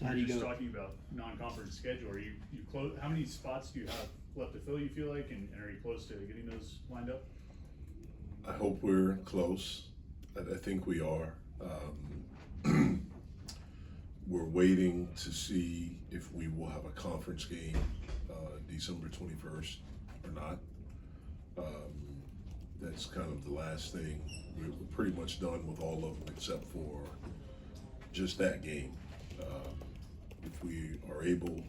So how do you Just go? talking about non-conference schedule, are you close, how many spots do you have left to fill, you feel like, and are you close to getting those lined up? I hope we're close. I think we are. We're waiting to see if we will have a conference game December 21st or not. That's kind of the last thing. We're pretty much done with all of them except for just that game. If we are able,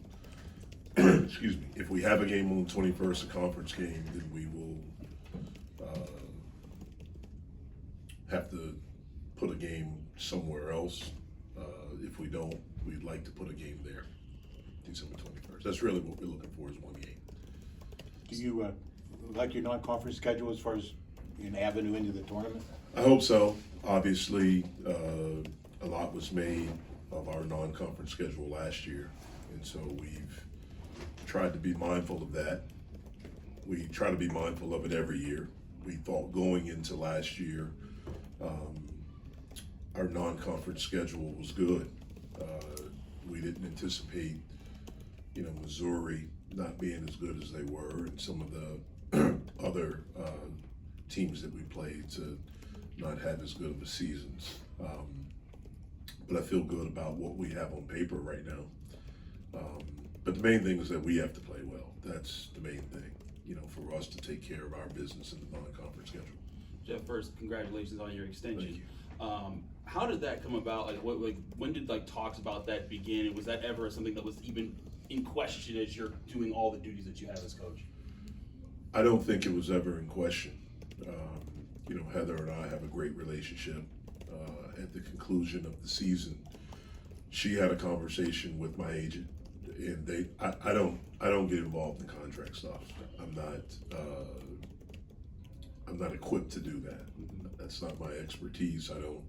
excuse me, if we have a game on the 21st, a conference game, then we will have to put a game somewhere else. If we don't, we'd like to put a game there, December 21st. That's really what we're looking for, is one game. Do you like your non-conference schedule as far as an avenue into the tournament? I hope so. Obviously, a lot was made of our non-conference schedule last year, and so we've tried to be mindful of that. We try to be mindful of it every year. We thought going into last year, our non-conference schedule was good. We didn't anticipate, Missouri not being as good as they were, and some of the other teams that we played to not have as good of a seasons. But I feel good about what we have on paper right now. But the main thing is that we have to play well. That's the main thing, for us to take care of our business in the non-conference schedule. Jeff, first, congratulations on your extension. Thank you. How did that come about? When did talks about that begin? And was that ever something that was even in question as you're doing all the duties that you have as coach? I don't think it was ever in question. Heather and I have a great relationship. At the conclusion of the season, she had a conversation with my agent, and I don't get involved in contract stuff. I'm not equipped to do that. That's not my expertise. I don't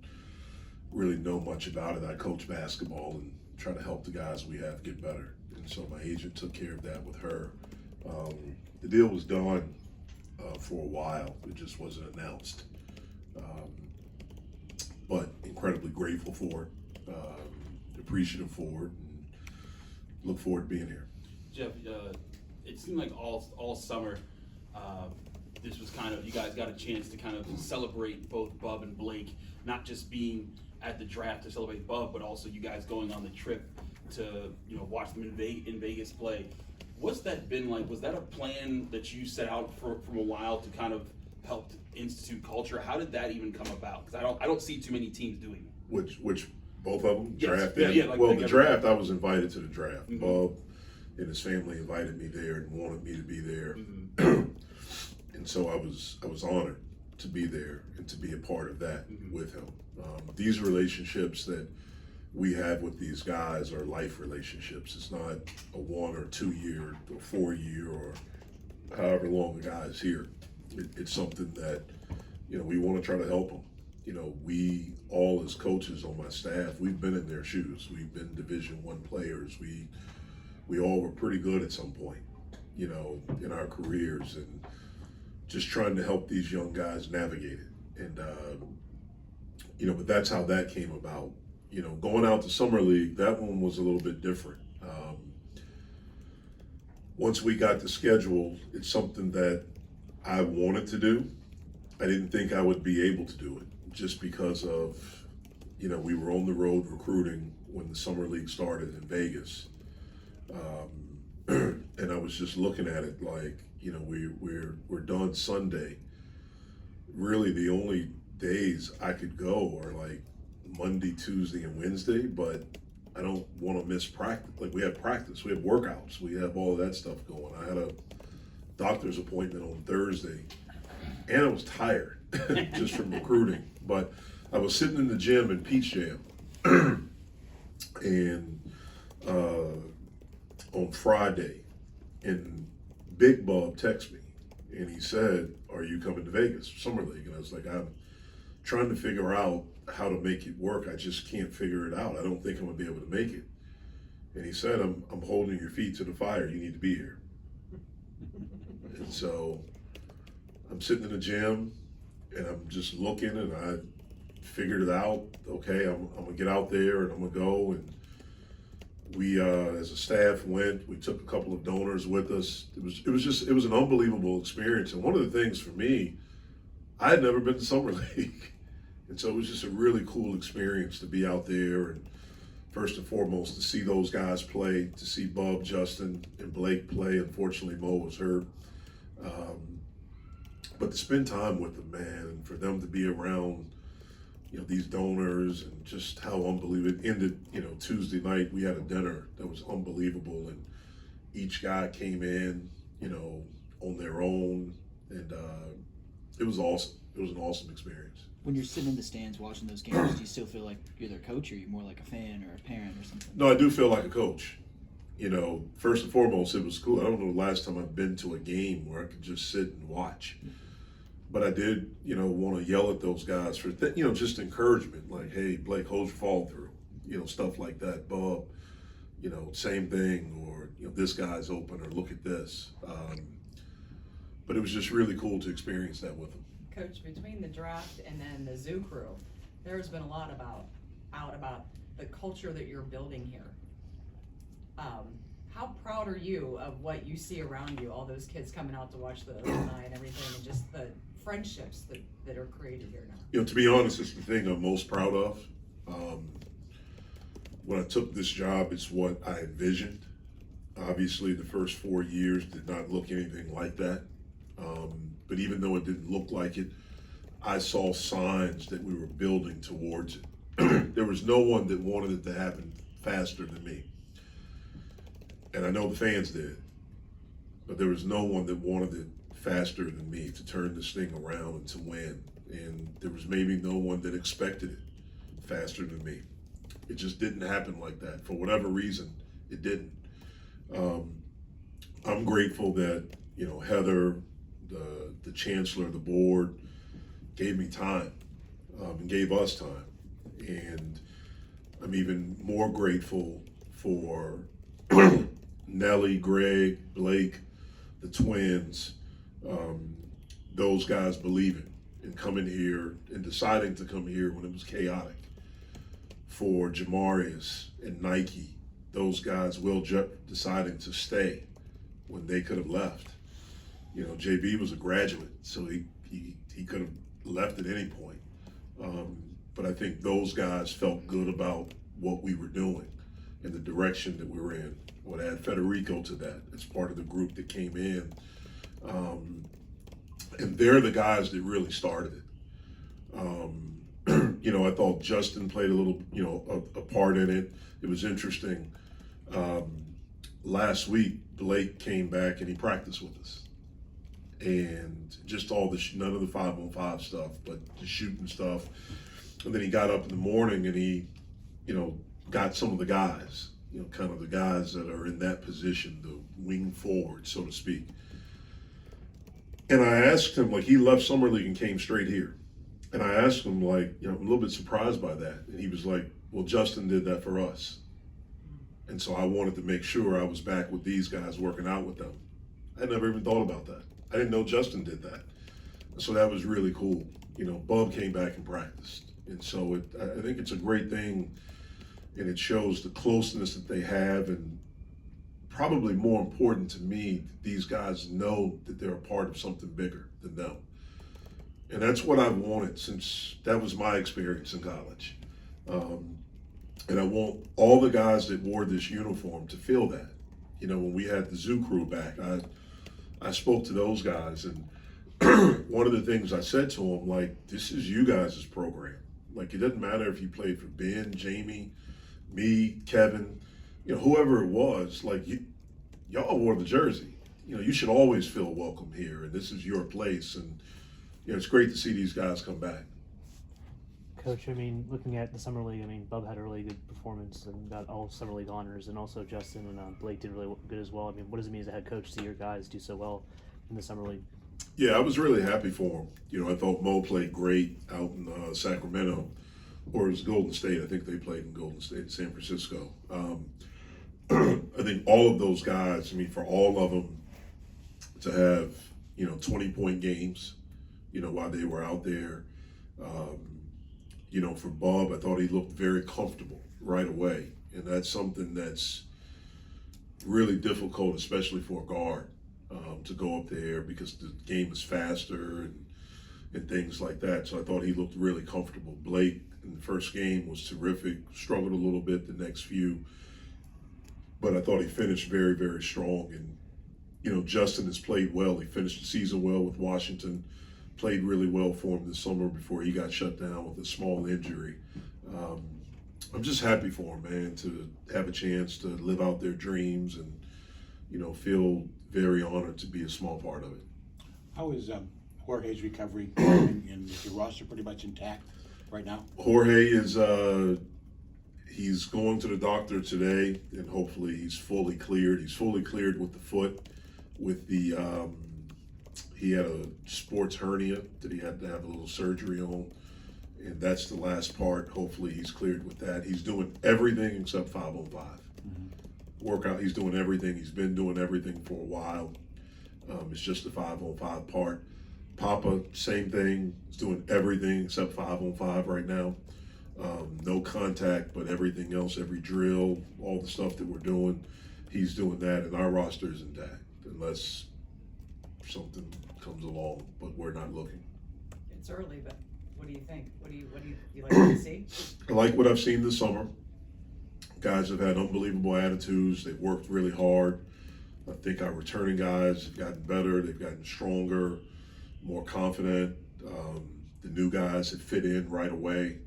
really know much about it. I coach basketball and try to help the guys we have get better. And so my agent took care of that with her. The deal was done for a while. It just wasn't announced. But incredibly grateful for it, appreciative for it, and look forward to being here. Jeff, it seemed like all summer, this was kind of, you guys got a chance to kind of celebrate both Bub and Blake, not just being at the draft to celebrate Bub, but also you guys going on the trip to watch them in Vegas play. What's that been like? Was that a plan that you set out from a while to kind of help institute culture? How did that even come about? Because I don't see too many teams doing it. Which both of them? Yes. Draft? Yeah, the draft, I was invited to the draft. Mm-hmm. Bob and his family invited me there and wanted me to be there. Mm-hmm. And so I was honored to be there and to be a part of that with him. These relationships that we have with these guys are life relationships. It's not a 1 or 2 year or 4 year or however long the guy is here. It's something that, we want to try to help them. We all as coaches on my staff, we've been in their shoes. We've been Division I players. We all were pretty good at some point, in our careers, and just trying to help these young guys navigate it. And, but that's how that came about. Going out to Summer League, that one was a little bit different. Once we got the schedule, it's something that I wanted to do. I didn't think I would be able to do it just because of, we were on the road recruiting when the Summer League started in Vegas. And I was just looking at it like, we're done Sunday. Really the only days I could go are like Monday, Tuesday, and Wednesday, but I don't want to miss practice. Like, we have practice, we have workouts, we have all of that stuff going. I had a doctor's appointment on Thursday, and I was tired just from recruiting. But I was sitting in the gym in Peach Jam, and on Friday, and Big Bub texted me, and he said, "Are you coming to Vegas for Summer League?" And I was like, "I'm trying to figure out how to make it work. I just can't figure it out. I don't think I'm gonna be able to make it." And he said, I'm holding your feet to the fire. You need to be here." And so I'm sitting in the gym, and I'm just looking, and I figured it out. Okay, I'm gonna get out there, and I'm gonna go, and We, as a staff, went. We took a couple of donors with us. It was an unbelievable experience. And one of the things for me, I had never been to summer league, and so it was just a really cool experience to be out there and first and foremost to see those guys play, to see Bub, Justin, and Blake play. Unfortunately, Mo was hurt, but to spend time with them, man, and for them to be around, these donors, and just how unbelievable it ended. Tuesday night we had a dinner that was unbelievable, and each guy came in, on their own, and it was awesome. It was an awesome experience. When you're sitting in the stands watching those games, do you still feel like you're their coach, or are you more like a fan or a parent or something? No, I do feel like a coach. First and foremost, it was cool. I don't know the last time I've been to a game where I could just sit and watch. But I did, want to yell at those guys for, just encouragement. Like, hey, Blake, hold your follow through. Stuff like that. Bub, same thing. Or, this guy's open, or look at this. But it was just really cool to experience that with them. Coach, between the draft and then the zoo crew, there's been a lot about the culture that you're building here. How proud are you of what you see around you, all those kids coming out to watch the alumni and everything, and just the friendships that are created here now? To be honest, it's the thing I'm most proud of. When I took this job, it's what I envisioned. Obviously, the first 4 years did not look anything like that. But even though it didn't look like it, I saw signs that we were building towards it. There was no one that wanted it to happen faster than me. And I know the fans did, but there was no one that wanted it faster than me to turn this thing around and to win. And there was maybe no one that expected it faster than me. It just didn't happen like that. For whatever reason, it didn't. I'm grateful that, Heather, the chancellor, the board, gave me time and gave us time. And I'm even more grateful for Nelly, Greg, Blake, the twins, those guys believing and coming here and deciding to come here when it was chaotic. For Jamarius and Nike, those guys deciding to stay when they could have left. JB was a graduate, so he could have left at any point. But I think those guys felt good about what we were doing and the direction that we were in. I would add Federico to that as part of the group that came in. And they're the guys that really started it. I thought Justin played a little, a part in it. It was interesting. Last week, Blake came back and he practiced with us. And just all none of the 5-on-5 stuff, but the shooting stuff. And then he got up in the morning and he, got some of the guys, kind of the guys that are in that position, the wing forward, so to speak. And I asked him, he left Summer League and came straight here. And I asked him, I'm a little bit surprised by that. And he was like, well, Justin did that for us. And so I wanted to make sure I was back with these guys working out with them. I never even thought about that. I didn't know Justin did that. So that was really cool. Bub came back and practiced. And so I think it's a great thing, and it shows the closeness that they have, and probably more important to me, these guys know that they're a part of something bigger than them. And that's what I've wanted since that was my experience in college. And I want all the guys that wore this uniform to feel that. When we had the zoo crew back, I spoke to those guys, and one of the things I said to them, this is you guys' program. It doesn't matter if you played for Ben, Jamie, me, Kevin, whoever it was, y'all wore the jersey. You should always feel welcome here, and this is your place. And, it's great to see these guys come back. Coach, looking at the Summer League, Bub had a really good performance and got all Summer League honors, and also Justin and Blake did really good as well. What does it mean as a head coach to see your guys do so well in the Summer League? Yeah, I was really happy for him. I thought Mo played great out in Sacramento, or it was Golden State. I think they played in Golden State, San Francisco. I think all of those guys, for all of them to have, 20-point games, while they were out there. For Bob, I thought he looked very comfortable right away. and that's something that's really difficult, especially for a guard, to go up there because the game is faster and things like that. So I thought he looked really comfortable. Blake in the first game was terrific, struggled a little bit the next few, but I thought he finished very, very strong. And, you know, Justin has played well. He finished the season well with Washington, played really well for him this summer before he got shut down with a small injury. I'm just happy for him, man, to have a chance to live out their dreams and, you know, feel very honored to be a small part of it. How is Jorge's recovery and is your roster pretty much intact right now? Jorge is he's going to the doctor today, and hopefully he's fully cleared. He's fully cleared with the foot, with the he had a sports hernia that he had to have a little surgery on, and that's the last part. Hopefully he's cleared with that. He's doing everything except 5-on-5. Workout, he's doing everything. He's been doing everything for a while. It's just the 5-on-5 part. Papa, same thing. He's doing everything except 5-on-5 right now. No contact, but everything else, every drill, all the stuff that we're doing, he's doing that, and our roster is intact unless something comes along, but we're not looking. It's early, but what do you think? What do you like to see? I like what I've seen this summer. Guys have had unbelievable attitudes. They've worked really hard. I think our returning guys have gotten better. They've gotten stronger, more confident. The new guys have fit in right away.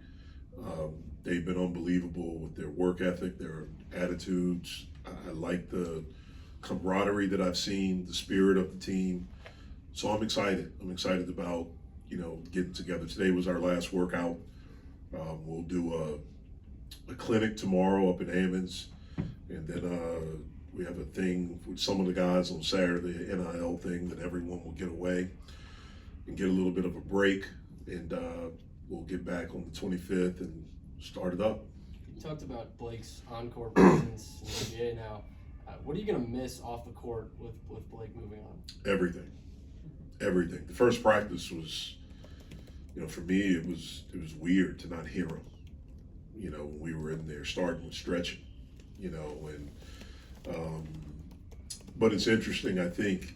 They've been unbelievable with their work ethic, their attitudes. I like the camaraderie that I've seen, the spirit of the team. So I'm excited. I'm excited about, you know, getting together. Today was our last workout. We'll do a clinic tomorrow up in Ammons, and then we have a thing with some of the guys on Saturday, an NIL thing that everyone will get away and get a little bit of a break, and we'll get back on the 25th and start it up. You talked about Blake's on-court presence in the NBA now. What are you going to miss off the court with Blake moving on? Everything. The first practice was, you know, for me it was weird to not hear him. You know, when we were in there starting with stretching, you know, and but it's interesting. I think,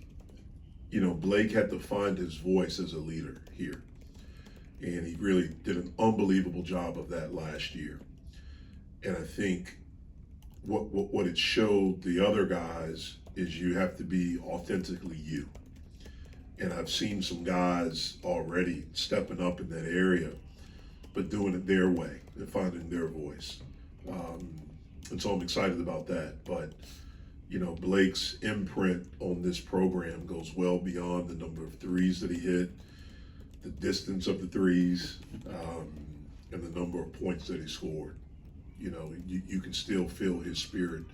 you know, Blake had to find his voice as a leader here, and he really did an unbelievable job of that last year. And I think what it showed the other guys is you have to be authentically you. And I've seen some guys already stepping up in that area, but doing it their way and finding their voice. And so I'm excited about that. But, you know, Blake's imprint on this program goes well beyond the number of threes that he hit, the distance of the threes, and the number of points that he scored. You know, you can still feel his spirit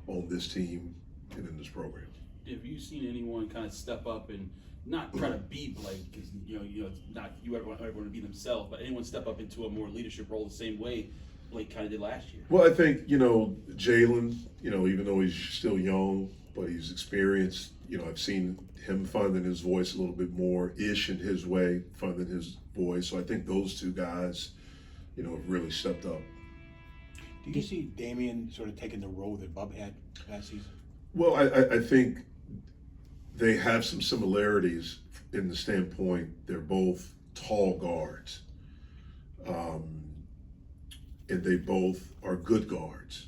on this team and in this program. Have you seen anyone kind of step up and not try to be Blake, because you know it's not you everyone to be themselves, but anyone step up into a more leadership role the same way Blake kind of did last year? Well, I think, you know, Jalen, you know, even though he's still young, but he's experienced, you know, I've seen him finding his voice a little bit more ish in his way, finding his voice. So I think those two guys, you know, have really stepped up. Do you see Damian sort of taking the role that Bub had last season? Well, I think they have some similarities in the standpoint they're both tall guards. And they both are good guards,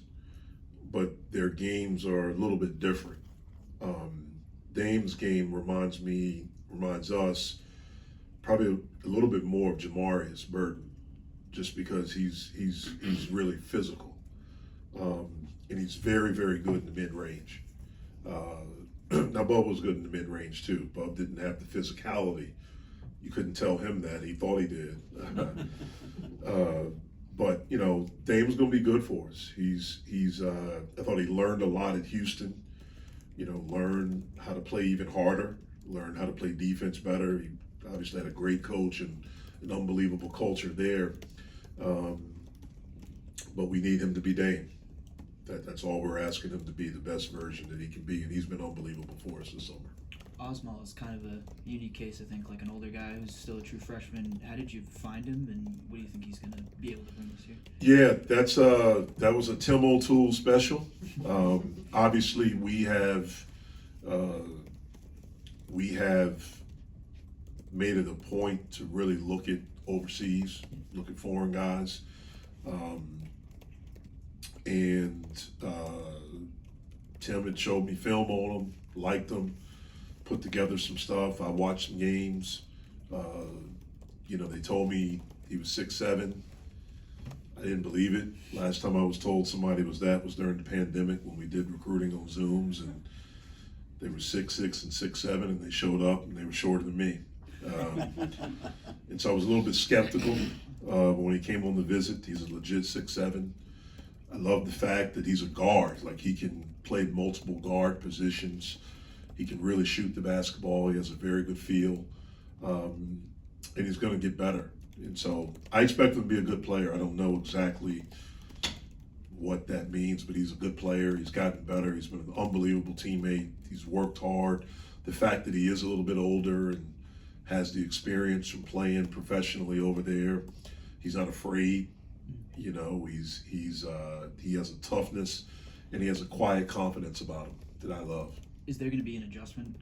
but their games are a little bit different. Dame's game reminds us probably a little bit more of Jamarius Burton, just because he's really physical, and he's very, very good in the mid-range. Now Bub was good in the mid-range too. Bub didn't have the physicality. You couldn't tell him that. He thought he did. But, you know, Dame's going to be good for us. I thought he learned a lot at Houston. You know, learned how to play even harder, learned how to play defense better. He obviously had a great coach and an unbelievable culture there. But we need him to be Dame. That's all we're asking him to be, the best version that he can be. And he's been unbelievable for us this summer. Osmal is kind of a unique case, I think, like an older guy who's still a true freshman. How did you find him, and what do you think he's going to be able to bring this year? Yeah, that was a Tim O'Toole special. Obviously, we have made it a point to really look at overseas, look at foreign guys, and Tim had showed me film on him, liked him, put together some stuff. I watched some games. They told me he was 6'7". I didn't believe it. Last time I was told somebody was during the pandemic when we did recruiting on Zooms, and they were 6'6" and 6'7", and they showed up and they were shorter than me. And so I was a little bit skeptical when he came on the visit. He's a legit 6'7". I love the fact that he's a guard. Like, he can play multiple guard positions. He can really shoot the basketball. He has a very good feel. And he's going to get better. And so I expect him to be a good player. I don't know exactly what that means, but he's a good player. He's gotten better. He's been an unbelievable teammate. He's worked hard. The fact that he is a little bit older and has the experience from playing professionally over there, he's not afraid. He has a toughness, and he has a quiet confidence about him that I love. Is there going to be an adjustment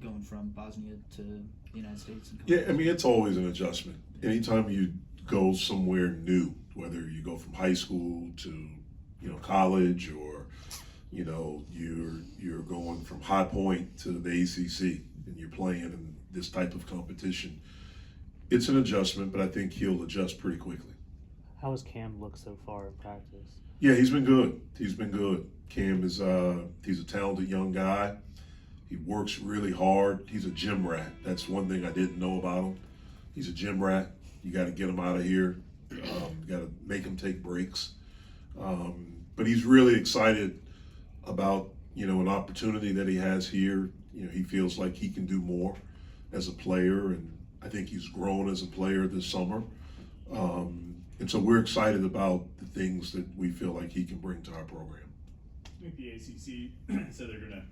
going from Bosnia to the United States? Yeah, I mean, it's always an adjustment. Anytime you go somewhere new, whether you go from high school to, college, or, you're going from High Point to the ACC and you're playing in this type of competition, it's an adjustment, but I think he'll adjust pretty quickly. How has Cam looked so far in practice? Yeah, he's been good. Cam is he's a talented young guy. He works really hard. He's a gym rat. That's one thing I didn't know about him. He's a gym rat. You got to get him out of here. You got to make him take breaks. But he's really excited about an opportunity that he has here. He feels like he can do more as a player, and I think he's grown as a player this summer. And so we're excited about the things that we feel like he can bring to our program. I think the ACC said they're going to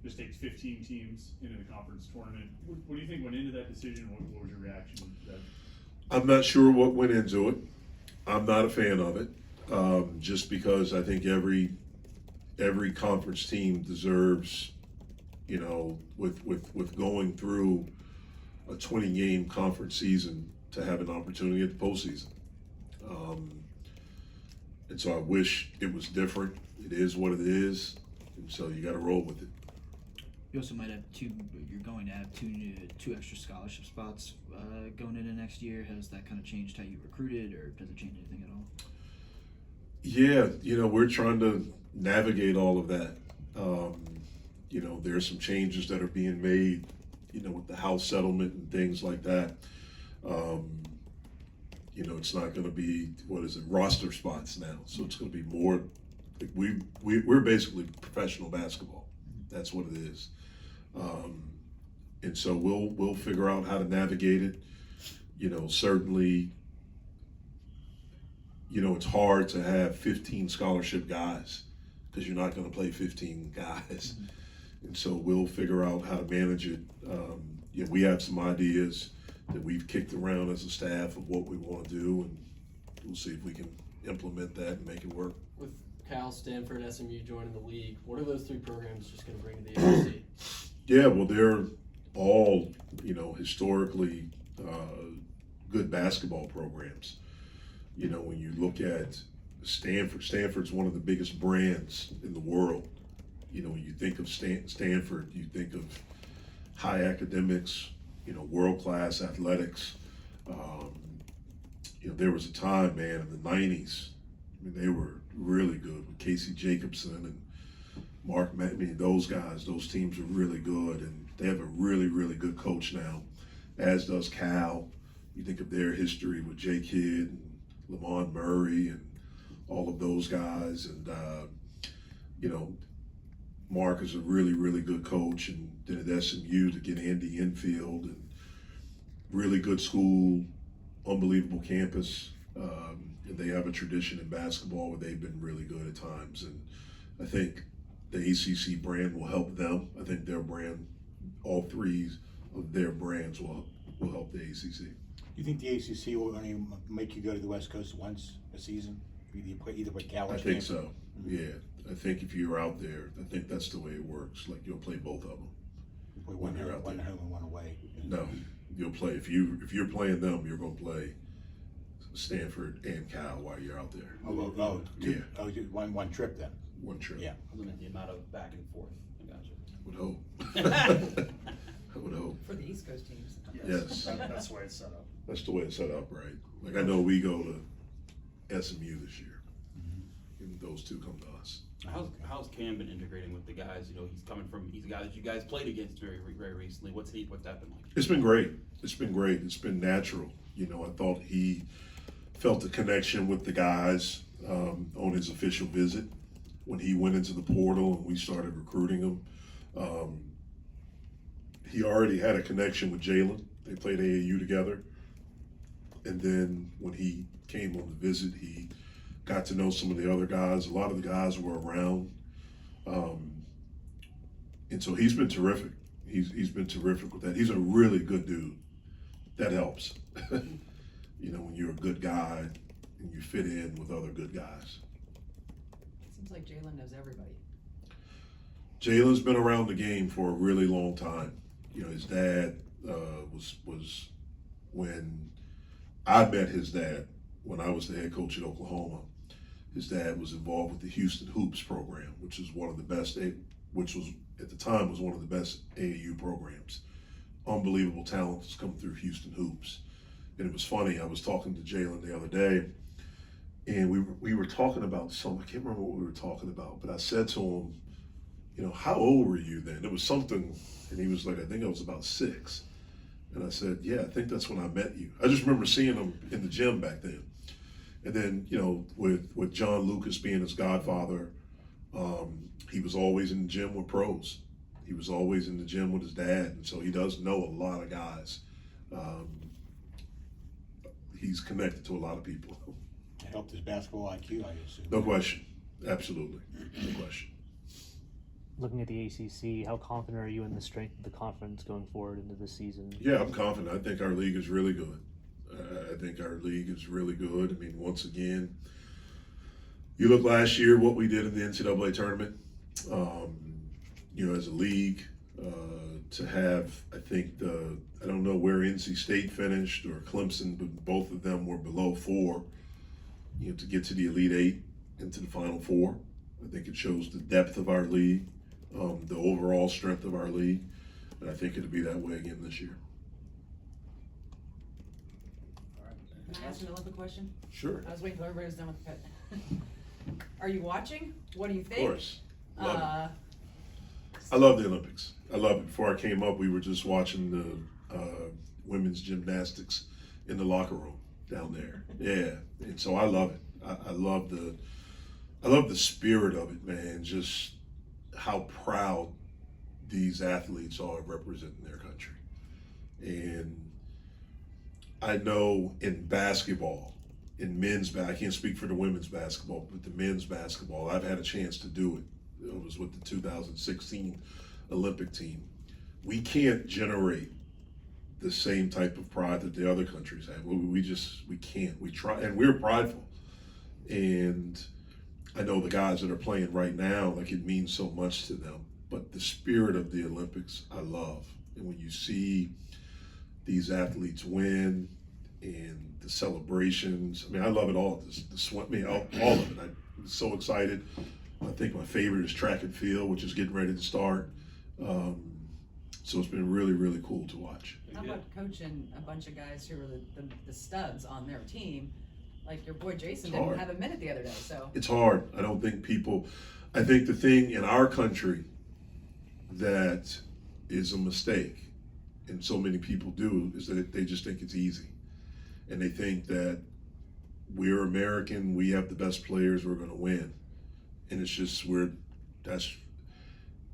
just take 15 teams into the conference tournament. What do you think went into that decision? What was your reaction to that? I'm not sure what went into it. I'm not a fan of it, just because I think every conference team deserves, with going through a 20-game conference season, to have an opportunity at the postseason. And so I wish it was different. It is what it is, and so you got to roll with it. You also might have you're going to have two extra scholarship spots going into next year. Has that kind of changed how you recruited, or does it change anything at all? Yeah, we're trying to navigate all of that. There are some changes that are being made, with the house settlement and things like that. It's not going to be, roster spots now. So it's going to be more, we're basically professional basketball. That's what it is. And so we'll figure out how to navigate it. Certainly, it's hard to have 15 scholarship guys because you're not going to play 15 guys. And so we'll figure out how to manage it. We have some ideas that we've kicked around as a staff of what we want to do, and we'll see if we can implement that and make it work. With Cal, Stanford, and SMU joining the league, what are those three programs just going to bring to the ACC? Yeah, well, they're all, historically good basketball programs. When you look at Stanford's one of the biggest brands in the world. When you think of Stanford, you think of high academics, world-class athletics. There was a time, man, in the 90s, they were really good with Casey Jacobson and Mark, those guys, those teams are really good, and they have a really, really good coach now, as does Cal. You think of their history with Jay Kidd and Lamont Murray and all of those guys, and Mark is a really, really good coach, and then at SMU to get Andy Enfield, and really good school, unbelievable campus, and they have a tradition in basketball where they've been really good at times, and I think the ACC brand will help them. I think their brand all three of their brands will help the ACC. You think the ACC will only make you go to the West Coast once a season? Either with Cal or I think Stanford? so. Yeah, I think if you're out there, I think that's the way it works. Like you'll play both of them. Play when you're out one there. home and one away. No, you'll play if you're playing them, you're gonna play Stanford and Cal while you're out there. One trip then. One trip. Yeah. Limit the amount of back and forth. I got you. Would hope. I would hope. For the East Coast teams. Yes. That's the way it's set up. That's the way it's set up, right? Like I know we go to SMU this year, and those two come to us. How's Cam been integrating with the guys? You know, he's a guy that you guys played against very recently. What's that been like? It's been great. It's been great. It's been natural. You know, I thought he felt a connection with the guys on his official visit when he went into the portal and we started recruiting him. He already had a connection with Jalen. They played AAU together. And then when he came on the visit, he got to know some of the other guys. A lot of the guys were around. And so he's been terrific. He's been terrific with that. He's a really good dude. That helps. You know, when you're a good guy and you fit in with other good guys. Seems like Jalen knows everybody. Jalen's been around the game for a really long time. You know, his dad was when I met his dad when I was the head coach at Oklahoma. His dad was involved with the Houston Hoops program, which is one of the best, which was at the time was one of the best AAU programs. Unbelievable talent has come through Houston Hoops. And it was funny, I was talking to Jalen the other day, and we were talking about I can't remember what we were talking about, but I said to him, you know, how old were you then? It was something, and he was like, I think I was about 6. And I said, yeah, I think that's when I met you. I just remember seeing him in the gym back then. And then, you know, with John Lucas being his godfather, he was always in the gym with pros. He was always in the gym with his dad, and so he does know a lot of guys. He's connected to a lot of people. It helped his basketball IQ, I assume. No question. Absolutely. No question. Looking at the ACC, how confident are you in the strength of the conference going forward into this season? Yeah, I'm confident. I think our league is really good. I think our league is really good. I mean, once again, you look last year what we did in the NCAA tournament. You know, as a league, to have, I think I don't know where NC State finished or Clemson, but both of them were below 4. You know, to get to the Elite 8 into the Final 4, I think it shows the depth of our league, the overall strength of our league, and I think it'll be that way again this year. Can I ask an Olympic question? Sure. I was waiting till everybody was done with the pet. Are you watching? What do you Of think? course. Love it. I love the Olympics. I love it. Before I came up, we were just watching the women's gymnastics in the locker room down there. Yeah, and so I love it. I love the spirit of it, man. Just how proud these athletes are representing their country. And I know in basketball, in I can't speak for the women's basketball, but the men's basketball, I've had a chance to do it. It was with the 2016 Olympic team. We can't generate the same type of pride that the other countries have. We can't. We try, and we're prideful. And I know the guys that are playing right now, like it means so much to them. But the spirit of the Olympics, I love. And when you see these athletes win and the celebrations, I mean, I love it all. The swim, all of it. I'm so excited. I think my favorite is track and field, which is getting ready to start. So it's been really, really cool to watch. How about coaching a bunch of guys who are the studs on their team? Like your boy Jason It's didn't hard. have a minute the other day, so. It's hard. I think the thing in our country that is a mistake, and so many people do, is that they just think it's easy. And they think that we're American, we have the best players, we're gonna win. And it's just,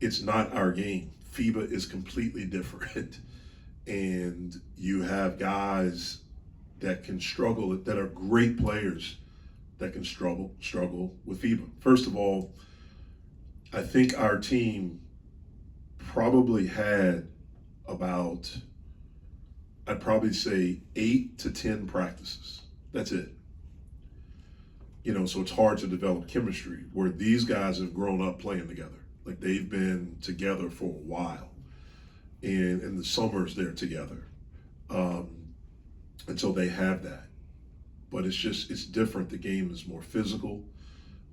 it's not our game. FIBA is completely different. And you have guys that can struggle, that are great players that can struggle with FIBA. First of all, I think our team probably had about, I'd probably say 8 to 10 practices. That's it. You know, so it's hard to develop chemistry where these guys have grown up playing together. Like they've been together for a while, and in the summers they're together. And so they have that. But it's different. The game is more physical.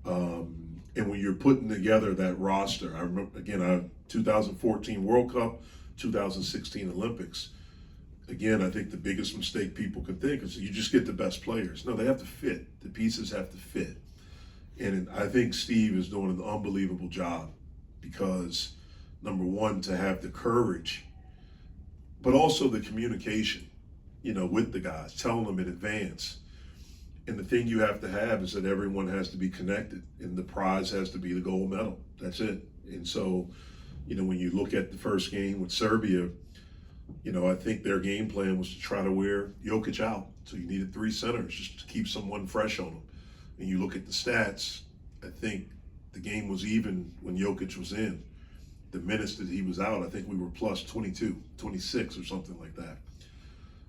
And when you're putting together that roster, I remember, again, 2014 World Cup, 2016 Olympics. Again, I think the biggest mistake people could think is you just get the best players. No, they have to fit. The pieces have to fit. And I think Steve is doing an unbelievable job because, number one, to have the courage, but also the communication, you know, with the guys, telling them in advance. And the thing you have to have is that everyone has to be connected, and the prize has to be the gold medal. That's it. And so, you know, when you look at the first game with Serbia, you know, I think their game plan was to try to wear Jokic out. So you needed 3 centers just to keep someone fresh on them. And you look at the stats, I think the game was even when Jokic was in. The minutes that he was out, I think we were plus 22, 26 or something like that.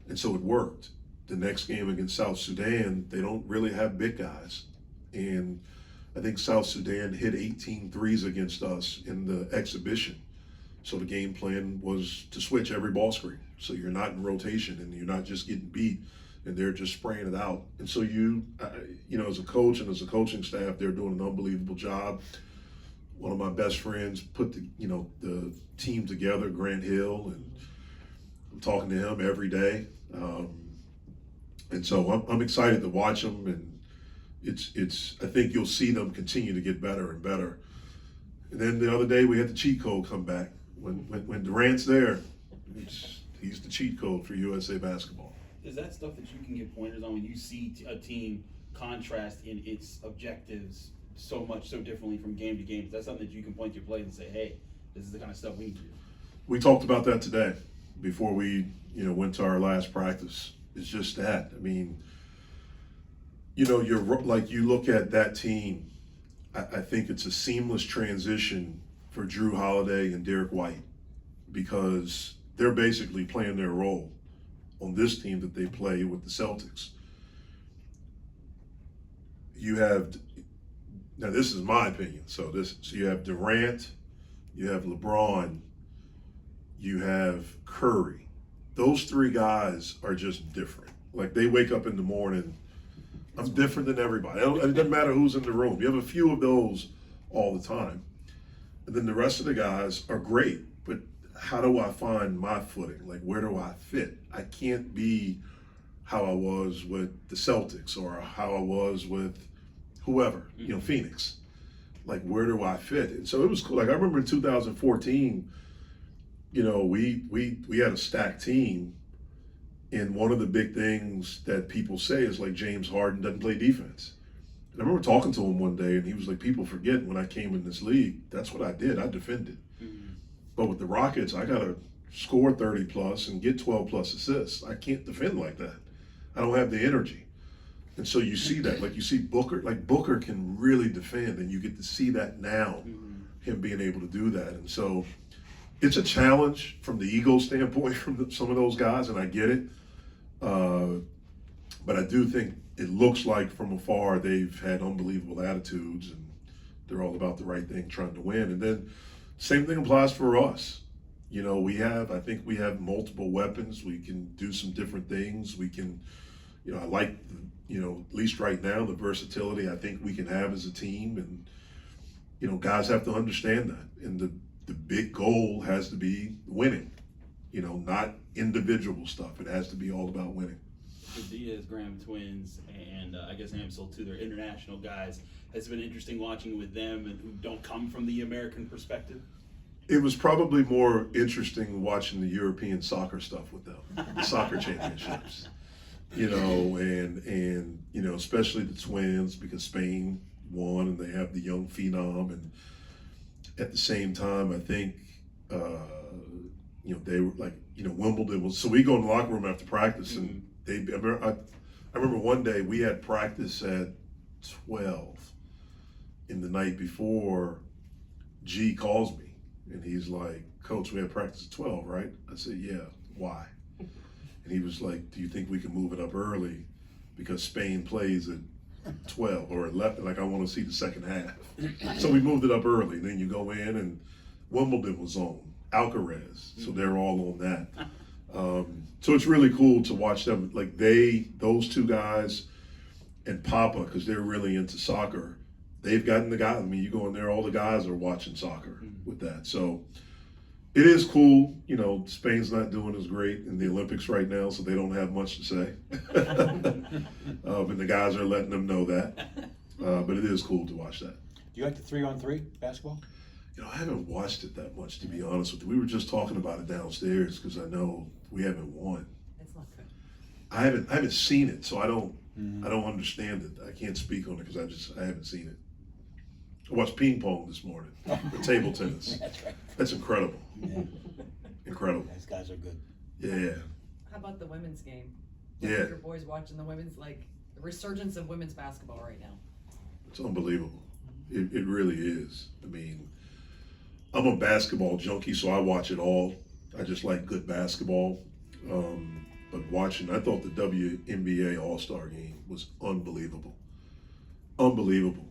And so it worked. The next game against South Sudan, they don't really have big guys. And I think South Sudan hit 18 threes against us in the exhibition. So the game plan was to switch every ball screen. So you're not in rotation and you're not just getting beat and they're just spraying it out. And so you know, as a coach and as a coaching staff, they're doing an unbelievable job. One of my best friends put the team together, Grant Hill, and I'm talking to him every day. And so I'm excited to watch them, and I think you'll see them continue to get better and better. And then the other day we had the cheat code come back. When Durant's there, he's the cheat code for USA Basketball. Is that stuff that you can get pointers on when you see a team contrast in its objectives so differently from game to game? Is that something that you can point to your players and say, hey, this is the kind of stuff we need to do? We talked about that today before we went to our last practice. It's just that. I mean, you know, you look at that team, I think it's a seamless transition for Drew Holiday and Derek White because they're basically playing their role on this team that they play with the Celtics. Now this is my opinion, so you have Durant, you have LeBron, you have Curry. Those 3 guys are just different. Like they wake up in the morning, I'm different than everybody. It doesn't matter who's in the room. You have a few of those all the time. And then the rest of the guys are great, but how do I find my footing? Like where do I fit? I can't be how I was with the Celtics or how I was with whoever, Phoenix. Like where do I fit? And so it was cool. Like I remember in 2014, you know, we had a stacked team, and one of the big things that people say is like James Harden doesn't play defense. And I remember talking to him one day, and he was like, people forget when I came in this league, that's what I did. I defended. Mm-hmm. But with the Rockets, I got to score 30 plus and get 12 plus assists. I can't defend like that. I don't have the energy. And so you see that, like you see Booker, like Booker can really defend, and you get to see that now, him being able to do that. And so it's a challenge from the ego standpoint from some of those guys, and I get it. But I do think it looks like from afar they've had unbelievable attitudes, and they're all about the right thing, trying to win. And then same thing applies for us. You know, I think we have multiple weapons. We can do some different things. We can, you know, I like, at least right now, the versatility I think we can have as a team. And, you know, guys have to understand that. And the big goal has to be winning, not individual stuff. It has to be all about winning. The Diaz-Graham twins and I guess Amsel too, they're international guys. Has it been interesting watching with them and who don't come from the American perspective? It was probably more interesting watching the European soccer stuff with them, the soccer championships, and especially the twins because Spain won and they have the young phenom, and at the same time, I think, they were like, Wimbledon was, so we go in the locker room after practice and I remember one day we had practice at 12 and the night before, G calls me And he's like, Coach, we have practice at 12, right? I said, yeah, why? And he was like, do you think we can move it up early because Spain plays at 12 or 11? Like, I want to see the second half. So we moved it up early. Then you go in, and Wimbledon was on, Alcaraz. So they're all on that. So it's really cool to watch them. Like, those two guys and Papa, because they're really into soccer, they've gotten the guy. I mean, you go in there, all the guys are watching soccer with that. So it is cool. You know, Spain's not doing as great in the Olympics right now, so they don't have much to say. And the guys are letting them know that. But it is cool to watch that. Do you like the 3-on-3 basketball? You know, I haven't watched it that much, to be honest with you. We were just talking about it downstairs because I know we haven't won. It's not good. I haven't seen it, so I don't understand it. I can't speak on it because I haven't seen it. I watched ping pong this morning, or table tennis. That's right. That's incredible. Yeah. Incredible. Those guys are good. Yeah. How about the women's game? Yeah. Your boys watching the women's, like, the resurgence of women's basketball right now. It's unbelievable. It really is. I mean, I'm a basketball junkie, so I watch it all. I just like good basketball. But watching, I thought the WNBA All-Star game was unbelievable. Unbelievable.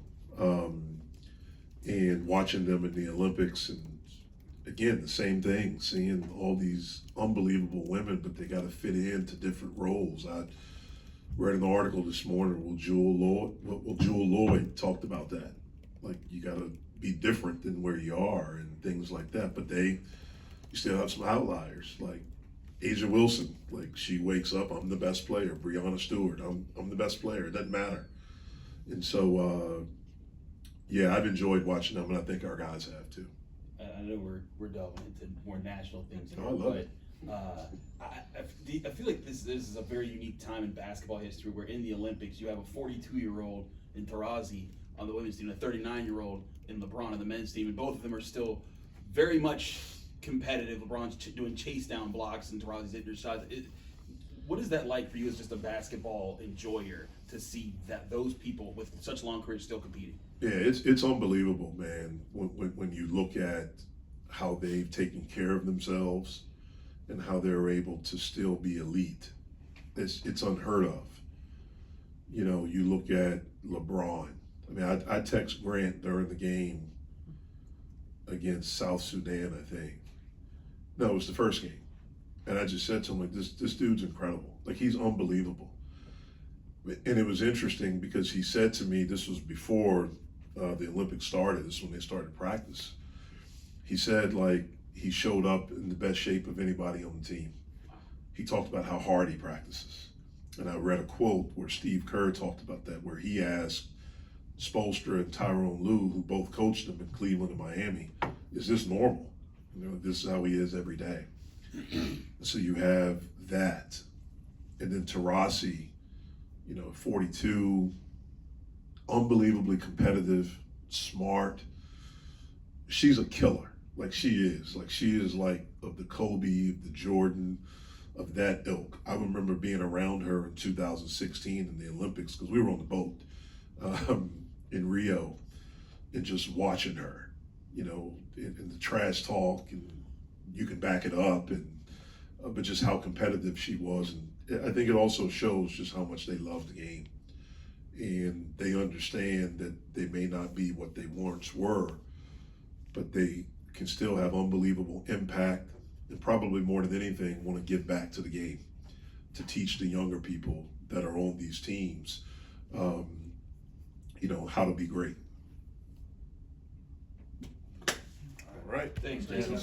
And watching them in the Olympics, and again, the same thing, seeing all these unbelievable women, but they got to fit into different roles. I read an article this morning where Jewel Lloyd talked about that. Like, you got to be different than where you are and things like that. But you still have some outliers, like Asia Wilson. Like, she wakes up, I'm the best player. Breanna Stewart, I'm the best player. It doesn't matter. And so, yeah, I've enjoyed watching them, and I think our guys have too. I know we're delving into more national things here, I love it. I feel like this is a very unique time in basketball history where in the Olympics you have a 42-year-old in Taurasi on the women's team, a 39-year-old in LeBron on the men's team, and both of them are still very much competitive. LeBron's doing chase down blocks and Taurasi's hitting her shots. What is that like for you as just a basketball enjoyer to see that those people with such long careers still competing? Yeah, it's unbelievable, man, when you look at how they've taken care of themselves and how they're able to still be elite. It's unheard of. You know, you look at LeBron. I mean, I text Grant during the game against South Sudan, I think. No, it was the first game. And I just said to him, like, this dude's incredible. Like, he's unbelievable. And it was interesting because he said to me, this was before the Olympics started, this is when they started practice. He said, like, he showed up in the best shape of anybody on the team. He talked about how hard he practices. And I read a quote where Steve Kerr talked about that, where he asked Spoelstra and Tyrone Lue, who both coached him in Cleveland and Miami, is this normal? You know, this is how he is every day. So you have that. And then Taurasi, you know, 42, unbelievably competitive, smart. She's a killer. Like, she is. Like, she is like of the Kobe, the Jordan, of that ilk. I remember being around her in 2016 in the Olympics because we were on the boat in Rio and just watching her, you know, in the trash talk, and you can back it up, and but just how competitive she was. And I think it also shows just how much they love the game, and they understand that they may not be what they once were, but they can still have unbelievable impact, and probably more than anything want to give back to the game, to teach the younger people that are on these teams, you know, how to be great. All right. Thanks, Jason.